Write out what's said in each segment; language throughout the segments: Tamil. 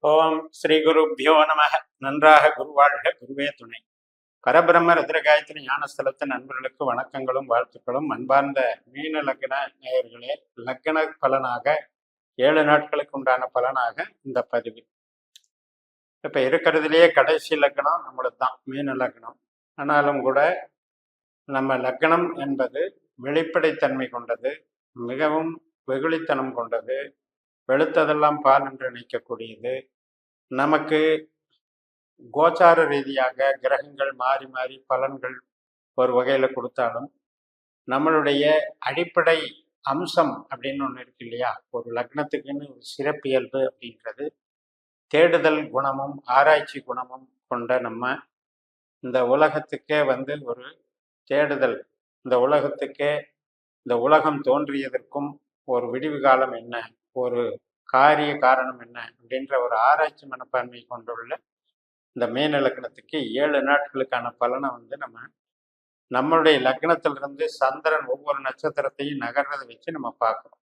ஓம் ஸ்ரீ குருபியோ நம. நன்றாக குருவாழ்க, குருவே துணை. பரபிரம்ம ருத்ரகாயத்தின் ஞானஸ்தலத்தின் நண்பர்களுக்கு வணக்கங்களும் வாழ்த்துக்களும். அன்பார்ந்த மீன லக்ன நேயர்களே, லக்ன பலனாக 7 நாட்களுக்கு உண்டான பலனாக இந்த பதிவு. இப்ப இருக்கிறதுலேயே கடைசி லக்னம் நம்மளுக்கு தான் மீன லக்னம். ஆனாலும் கூட நம்ம லக்னம் என்பது வெளிப்படைத்தன்மை கொண்டது, மிகவும் வெகுளித்தனம் கொண்டது, வெளுத்ததெல்லாம் பால் என்று நினைக்கக்கூடியது. நமக்கு கோச்சார ரீதியாக கிரகங்கள் மாறி மாறி பலன்கள் ஒரு வகையில கொடுத்தாலும் நம்மளுடைய அடிப்படை அம்சம் அப்படின்னு ஒன்று இருக்கு இல்லையா? ஒரு லக்னத்துக்குன்னு ஒரு சிறப்பியல்பு அப்படின்றது தேடுதல் குணமும் ஆராய்ச்சி குணமும் கொண்ட நம்ம இந்த உலகத்துக்கே ஒரு தேடுதல். இந்த உலகத்துக்கே, இந்த உலகம் தோன்றியதற்கும் ஒரு விடிவு காலம் என்ன, ஒரு காரிய காரணம் என்ன அப்படின்ற ஒரு ஆராய்ச்சி மனப்பான்மை கொண்டுள்ள இந்த மீன லக்னத்துக்கு 7 நாட்களுக்கான பலனை நம்மளுடைய லக்னத்திலிருந்து சந்திரன் ஒவ்வொரு நட்சத்திரத்தையும் நகர்றதை வச்சு நம்ம பார்க்குறோம்.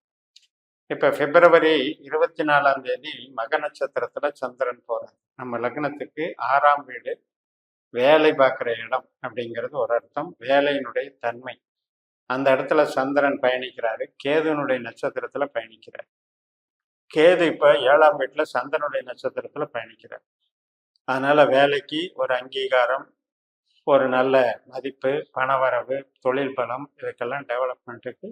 இப்போ பிப்ரவரி 24ஆம் தேதி மக நட்சத்திரத்துல சந்திரன் போறாரு. நம்ம லக்னத்துக்கு 6ஆம் வீடு, வேலை பார்க்குற இடம் அப்படிங்கிறது ஒரு அர்த்தம், வேலையினுடைய தன்மை. அந்த இடத்துல சந்திரன் பயணிக்கிறாரு, கேதுனுடைய நட்சத்திரத்துல பயணிக்கிறார். கேது இப்போ 7ஆம் வீட்டுல சந்திரனுடைய நட்சத்திரத்துல பயணிக்கிறார். அதனால வேலைக்கு ஒரு அங்கீகாரம், ஒரு நல்ல மதிப்பு, பணவரவு, தொழில் பலம், இதுக்கெல்லாம் டெவலப்மெண்ட்டுக்கு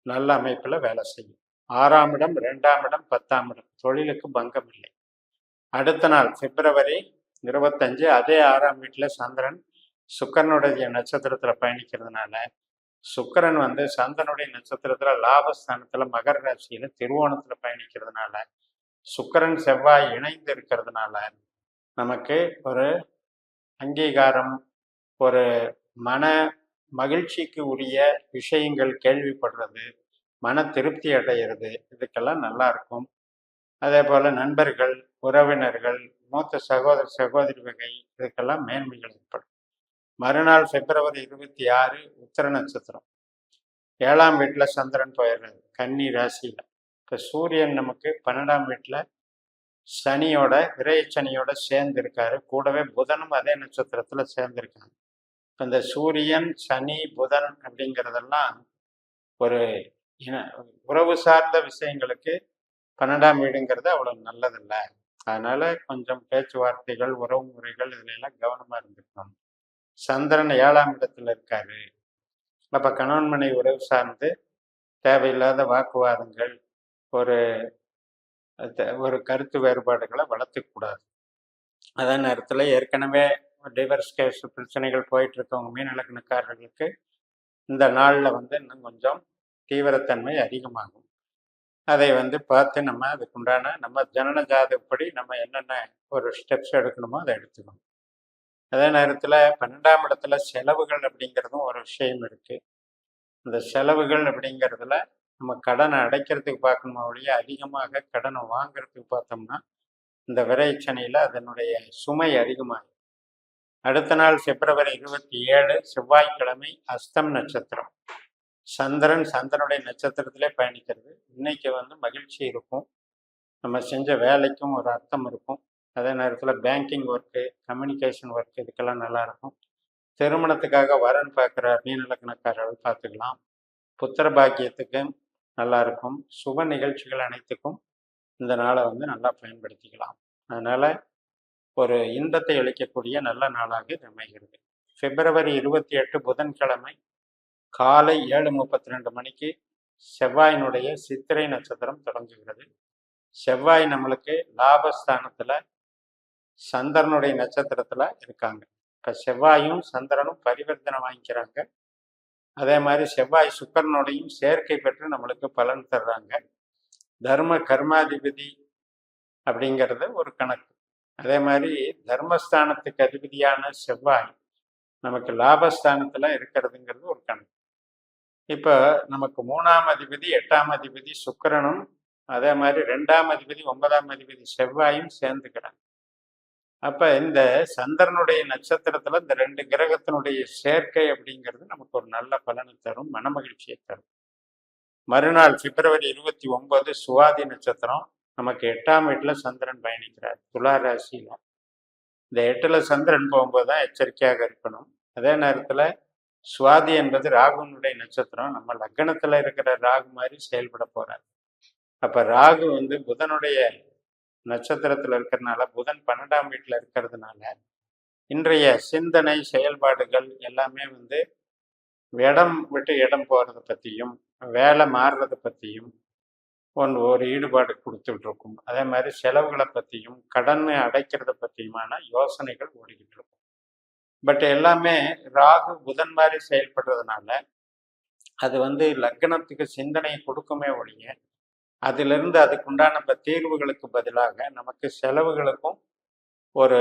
நல்ல அமைப்பில் வேலை செய்யும். 6ஆம் இடம், 2ஆம் இடம், 10ஆம் இடம், தொழிலுக்கு பங்கம் இல்லை. அடுத்த நாள் பிப்ரவரி 25 அதே 6ஆம் வீட்டில் சந்திரன் சுக்கரனுடைய நட்சத்திரத்தில் பயணிக்கிறதுனால, சுக்கரன் சந்திரனுடைய நட்சத்திரத்துல லாபஸ்தானத்துல மகர ராசியில திருவோணத்துல பயணிக்கிறதுனால, சுக்கரன் செவ்வாய் இணைந்து இருக்கிறதுனால நமக்கு ஒரு அங்கீகாரம், ஒரு மன மகிழ்ச்சிக்கு உரிய விஷயங்கள் கேள்விப்படுறது, மன திருப்தி அடைகிறது, இதுக்கெல்லாம் நல்லா இருக்கும். அதே போல நண்பர்கள், உறவினர்கள், மூத்த சகோதர சகோதரி வகை, இதுக்கெல்லாம் மேன்மைகள் ஏற்படும். மறுநாள் பிப்ரவரி 26 உத்திர நட்சத்திரம், 7ஆம் வீட்டில் சந்திரன் போயிடுறாரு கன்னி ராசியில. இப்போ சூரியன் நமக்கு 12ஆம் வீட்டில் சனியோட, விரைய சனியோட சேர்ந்து இருக்காரு. கூடவே புதனும் அதே நட்சத்திரத்துல சேர்ந்திருக்காங்க. இப்போ இந்த சூரியன், சனி, புதன் அப்படிங்கிறதெல்லாம் ஒரு உறவு சார்ந்த விஷயங்களுக்கு 12ஆம் வீடுங்கிறது அவ்வளவு நல்லதில்லை. அதனால கொஞ்சம் பேச்சுவார்த்தைகள், உறவு முறைகள் இதுல எல்லாம் கவனமா இருந்துக்கணும். சந்திரன் 7ஆம் இடத்துல இருக்காரு. அப்ப கணவன் மனைவி உறவு சார்ந்து தேவையில்லாத வாக்குவாதங்கள், ஒரு கருத்து வேறுபாடுகளை வளர்த்துக்கூடாது. அதே நேரத்தில் ஏற்கனவே டிவர்ஸ் கேஸ் பிரச்சனைகள் போயிட்டு இருக்கவங்க மீன லக்னக்காரர்களுக்கு இந்த நாளில் இன்னும் கொஞ்சம் தீவிரத்தன்மை அதிகமாகும். அதை பார்த்து நம்ம அதுக்குண்டான நம்ம ஜனன ஜாதகப்படி நம்ம என்னென்ன ஒரு ஸ்டெப்ஸ் எடுக்கணுமோ அதை எடுத்துக்கணும். அதே நேரத்தில் 12ஆம் இடத்துல செலவுகள் அப்படிங்கிறதும் ஒரு விஷயம் இருக்கு. இந்த செலவுகள் அப்படிங்கிறதுல நம்ம கடனை அடைக்கிறதுக்கு பார்க்கணுமா ஒழிய அதிகமாக கடனை வாங்குறதுக்கு பார்த்தோம்னா இந்த விரைச்சனையில் அதனுடைய சுமை அதிகமாகும். அடுத்த நாள் பிப்ரவரி 27 செவ்வாய்க்கிழமை அஸ்தம் நட்சத்திரம், சந்திரனுடைய நட்சத்திரத்திலே பயணிக்கிறது. இன்னைக்கு மகிழ்ச்சி இருக்கும், நம்ம செஞ்ச வேலைக்கும் ஒரு அர்த்தம் இருக்கும். அதே நேரத்தில் பேங்கிங் ஒர்க்கு, கம்யூனிகேஷன் ஒர்க், இதுக்கெல்லாம் நல்லா இருக்கும். திருமணத்துக்காக வரன் பார்க்குற மீன லக்னக்காரர்கள் பார்த்துக்கலாம். புத்திர பாக்கியத்துக்கு நல்லா இருக்கும். சுப நிகழ்ச்சிகள் அனைத்துக்கும் இந்த நாளை நல்லா பயன்படுத்திக்கலாம். அதனால ஒரு இன்பத்தை அளிக்கக்கூடிய நல்ல நாளாக இது அமைகிறது. பிப்ரவரி 28 புதன்கிழமை காலை 7:32 மணிக்கு செவ்வாயினுடைய சித்திரை நட்சத்திரம் தொடங்குகிறது. செவ்வாய் நம்மளுக்கு லாபஸ்தானத்துல சந்திரனுடைய நட்சத்திரத்துல இருக்காங்க. இப்ப செவ்வாயும் சந்திரனும் பரிவர்த்தனை வாங்கிக்கிறாங்க. அதே மாதிரி செவ்வாய் சுக்கரனுடையும் சேர்க்கை பெற்று நம்மளுக்கு பலன் தர்றாங்க. தர்ம கர்மாதிபதி அப்படிங்கிறது ஒரு கணக்கு. அதே மாதிரி தர்மஸ்தானத்துக்கு அதிபதியான செவ்வாய் நமக்கு லாபஸ்தானத்துல இருக்கிறதுங்கிறது ஒரு கணக்கு. இப்போ நமக்கு 3ஆம் அதிபதி 8ஆம் அதிபதி சுக்கிரனும், அதே மாதிரி 2ஆம் அதிபதி 9ஆம் அதிபதி செவ்வாயும் சேர்ந்துக்கிறாங்க. அப்ப இந்த சந்திரனுடைய நட்சத்திரத்துல இந்த 2 கிரகத்தினுடைய சேர்க்கை அப்படிங்கிறது நமக்கு ஒரு நல்ல பலனை தரும், மனமகிழ்ச்சியை தரும். மறுநாள் பிப்ரவரி 29 சுவாதி நட்சத்திரம், நமக்கு 8ஆம் வீட்டுல சந்திரன் பயணிக்கிறார் துலா ராசியில. இந்த 8ல சந்திரன் போகும்போது தான் எச்சரிக்கையாக இருக்கணும். அதே நேரத்துல சுவாதி என்பது ராகுனுடைய நட்சத்திரம். நம்ம லக்னத்துல இருக்கிற ராகு மாதிரி செயல்பட போறார். அப்ப ராகு வந்து புதனுடைய நட்சத்திரத்துல இருக்கிறதுனால, புதன் 12ஆம் வீட்டுல இருக்கிறதுனால, இன்றைய சிந்தனை செயல்பாடுகள் எல்லாமே வந்து இடம் விட்டு இடம் போறதை பத்தியும், வேலை மாறுறதை பத்தியும் ஒரு ஈடுபாடு கொடுத்துட்டு இருக்கும். அதே மாதிரி செலவுகளை பத்தியும், கடன் அடைக்கிறத பத்தியுமான யோசனைகள் ஓடிக்கிட்டு இருக்கும். பட் எல்லாமே ராகு புதன் மாதிரி செயல்படுறதுனால அது வந்து லக்னத்துக்கு சிந்தனையை கொடுக்குமே ஒழிய, அதிலிருந்து அதுக்குண்டான தீர்வுகளுக்கு பதிலாக நமக்கு செலவுகளுக்கும் ஒரு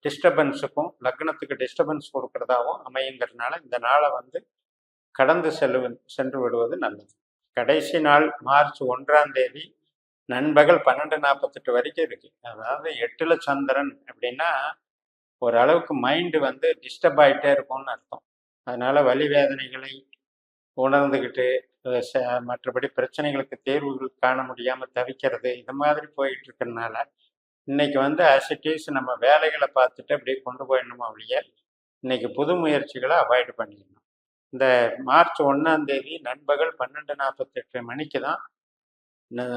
டிஸ்டர்பன்ஸுக்கும் லக்னத்துக்கு டிஸ்டர்பன்ஸ் கொடுக்கறதாவும் அமையுங்கிறதுனால இந்த நாளை வந்து கடந்து சென்று விடுவது நல்லது. கடைசி நாள் மார்ச் 1ஆம் தேதி நண்பகல் 12:48 வரைக்கும் இருக்கு. அதாவது 8ல சந்திரன் அப்படின்னா ஓரளவுக்கு மைண்டு வந்து டிஸ்டர்ப் ஆகிட்டே இருக்கும்னு அர்த்தம். அதனால வலி வேதனைகளை உணர்ந்துக்கிட்டு மற்றபடி பிரச்சனைகளுக்கு தேர்வுகள் காண முடியாமல் தவிக்கிறது இந்த மாதிரி போயிட்டு இருக்கிறதுனால இன்னைக்கு வந்து ஆசிட்டிஸ் நம்ம வேலைகளை பார்த்துட்டு அப்படியே கொண்டு போயிடணுமா ஒழிய இன்னைக்கு புது முயற்சிகளை அவாய்டு பண்ணிடணும். இந்த மார்ச் 1ஆம் தேதி நண்பகல் 12:48 மணிக்கு தான்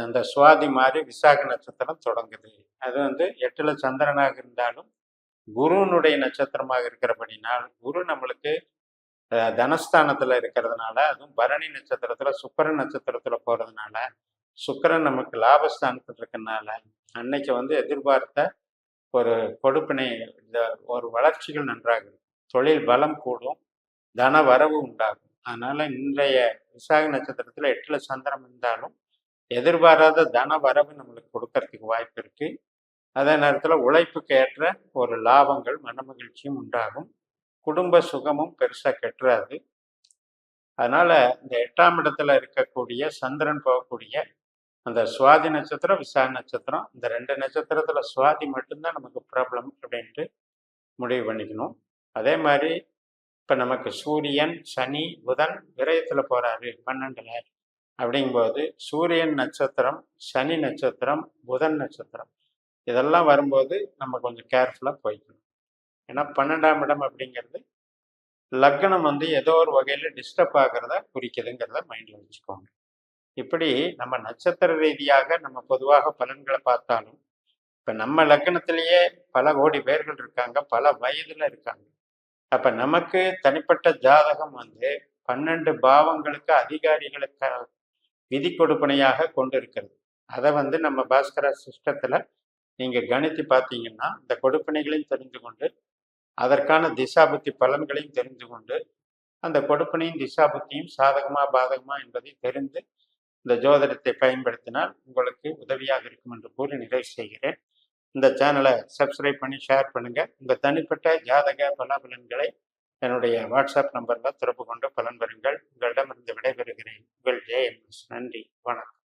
அந்த சுவாதி மாதிரி விசாக நட்சத்திரம் தொடங்குது. அது வந்து 8ல சந்திரனாக இருந்தாலும் குருனுடைய நட்சத்திரமாக இருக்கிறபடினால் குரு நம்மளுக்கு தனஸ்தானத்துல இருக்கிறதுனால, அதுவும் பரணி நட்சத்திரத்துல சுக்கிரன் நட்சத்திரத்துல போறதுனால, சுக்கிரன் நமக்கு லாபஸ்தானத்துல இருக்கனால அன்னைக்கு வந்து எதிர்பார்த்த ஒரு கொடுப்பினை ஒரு வளர்ச்சிகள் நன்றாக இருக்கும். தொழில் பலம் கூடும், தன வரவு உண்டாகும். அதனால இன்றைய விசாக நட்சத்திரத்துல 8ல சந்திரன் இருந்தாலும் எதிர்பாராத தன வரவு நம்மளுக்கு கொடுக்கறதுக்கு வாய்ப்பு இருக்கு. அதே நேரத்துல உழைப்புக்கு ஏற்ற ஒரு லாபங்கள் மனமகிழ்ச்சியும் உண்டாகும். குடும்ப சுகமும் பெருசா கெட்டுறாது. அதனால இந்த 8ஆம் இடத்துல இருக்கக்கூடிய சந்திரன் போகக்கூடிய அந்த சுவாதி நட்சத்திரம் விசாக நட்சத்திரம் இந்த 2 நட்சத்திரத்துல சுவாதி மட்டும்தான் நமக்கு ப்ராப்ளம் அப்படின்ட்டு முடிவு பண்ணிக்கணும். அதே மாதிரி இப்ப நமக்கு சூரியன் சனி புதன் விரயத்துல போறாரு 12ல அப்படிங்கும்போது சூரியன் நட்சத்திரம் சனி நட்சத்திரம் புதன் நட்சத்திரம் இதெல்லாம் வரும்போது நம்ம கொஞ்சம் கேர்ஃபுல்லா போய்க்கணும். ஏன்னா 12ஆம் இடம் அப்படிங்கிறது லக்னம் வந்து ஏதோ ஒரு வகையில டிஸ்டர்ப் ஆகிறத குறிக்குதுங்கிறத மைண்ட்ல வச்சுக்கோங்க. இப்படி நம்ம நட்சத்திர ரீதியாக நம்ம பொதுவாக பலன்களை பார்த்தாலும் இப்ப நம்ம லக்னத்திலேயே பல கோடி பேர்கள் இருக்காங்க, பல வயதுல இருக்காங்க. அப்ப நமக்கு தனிப்பட்ட ஜாதகம் வந்து 12 பாவங்களுக்கு அதிகாரிகளுக்கு விதி கொடுப்பனையாக கொண்டு இருக்கிறது. அதை வந்து நம்ம பாஸ்கரா சிஸ்டத்துல நீங்க கணித்து பார்த்தீங்கன்னா இந்த கொடுப்பனைகளையும் தெரிந்து கொண்டு அதற்கான திசாபுத்தி பலன்களையும் தெரிந்து கொண்டு அந்த கொடுப்பனையும் திசாபுத்தியும் சாதகமா பாதகமா என்பதை தெரிந்து இந்த ஜோதிடத்தை பயன்படுத்தினால் உங்களுக்கு உதவியாக இருக்கும் என்று கூறி நிறைவு செய்கிறேன். இந்த சேனலை சப்ஸ்கிரைப் பண்ணி ஷேர் பண்ணுங்க. உங்க தனிப்பட்ட ஜாதக பலாபலன்களை என்னுடைய வாட்ஸ்அப் நம்பர்ல தொடர்பு கொண்டு பலன் பெறுங்கள். உங்களிடமிருந்து விடைபெறுகிறேன். உங்கள் JMS. நன்றி, வணக்கம்.